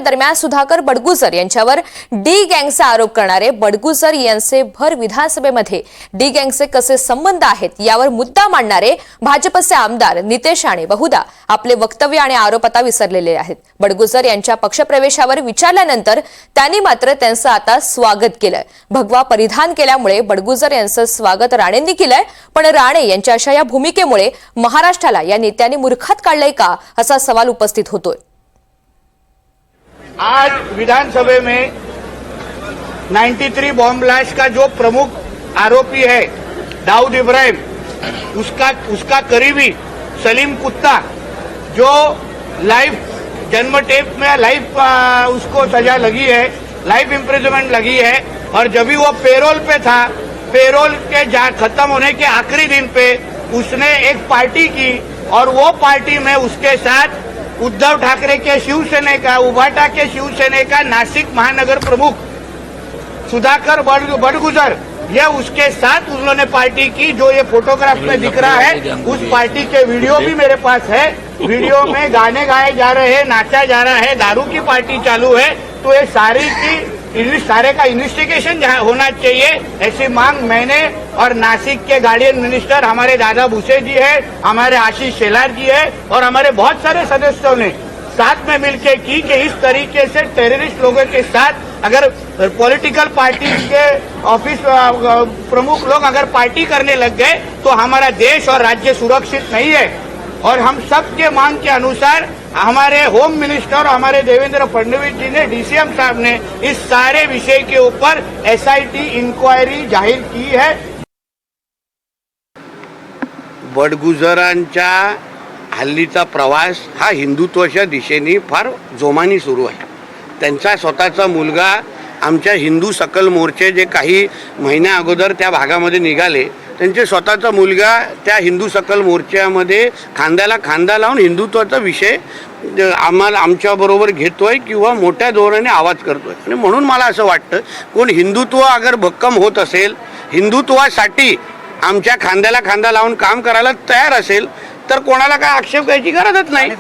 दरम्यान सुधाकर बडगुजर यांच्यावर डी गँगचा आरोप करणारे बडगुजर यांचे भर विधानसभेमध्ये डी गँगचे कसे संबंध आहेत यावर मुद्दा मांडणारे भाजपचे आमदार नितेश राणे बहुधा आपले वक्तव्य आणि आरोप आता विसरलेले आहेत। बडगुजर यांच्या पक्षप्रवेशावर विचारल्यानंतर त्यांनी मात्र त्यांचं आता स्वागत केलंय। भगवा परिधान केल्यामुळे बडगुजर यांचं स्वागत राणेंनी केलंय, पण राणे यांच्या अशा या भूमिकेमुळे महाराष्ट्राला या नेत्यांनी मूर्खात काढलंय का असा सवाल उपस्थित होतोय। आज विधानसभा में 93 बॉम्ब ब्लास्ट का जो प्रमुख आरोपी है दाऊद इब्राहिम, उसका करीबी सलीम कुत्ता जो लाइफ जन्म टेप में लाइफ उसको सजा लगी है, लाइफ इम्प्रिजनमेंट लगी है, और जब भी वो पेरोल पे था, पेरोल के खत्म होने के आखिरी दिन पे उसने एक पार्टी की और वो पार्टी में उसके साथ उद्धव ठाकरे के शिवसेना का, उभाटा के शिवसेना का नासिक महानगर प्रमुख सुधाकर बडगुजर, ये उसके साथ उन्होंने पार्टी की। जो ये फोटोग्राफ में दिख रहा है उस पार्टी के वीडियो भी मेरे पास है। वीडियो में गाने गाए जा रहे हैं, नाचा जा रहा है, दारू की पार्टी चालू है। तो ये सारे का इन्वेस्टिगेशन होना चाहिए, ऐसी मांग मैंने और नासिक के गार्डियन मिनिस्टर हमारे दादा भूसे जी है, हमारे आशीष शेलार जी है और हमारे बहुत सारे सदस्यों ने साथ में मिलकर की कि इस तरीके से टेररिस्ट लोगों के साथ अगर पॉलिटिकल पार्टी के ऑफिस प्रमुख लोग अगर पार्टी करने लग गए तो हमारा देश और राज्य सुरक्षित नहीं है। और हम सबके मांग के अनुसार हमारे होम मिनिस्टर और हमारे देवेंद्र फडणवीस जी ने, डीसीएम साहब ने इस सारे विषय के ऊपर एसआईटी इंक्वायरी जाहीर की है। बडगुजरांच्या हल्लीचा प्रवास हा हिंदुत्वाच्या दिशेने फार जोमाने सुरू आहे। त्यांचा स्वतःचा मुलगा आमच्या हिंदू सकल मोर्चे जे काही महिन्या अगोदर त्या भागामध्ये निघाले, त्यांचे स्वतःचा मुलगा त्या हिंदू सकल मोर्चामध्ये खांद्याला खांदा लावून हिंदुत्वाचा विषय आमच्याबरोबर घेतोय किंवा मोठ्या धोरणाने आवाज करतोय। आणि म्हणून मला असं वाटतं, कोण हिंदुत्व अगर भक्कम होत असेल, हिंदुत्वासाठी आमच्या खांद्याला खांदा लावून काम करायला तयार असेल तर कोणाला काय आक्षेप करायची गरजच नाही।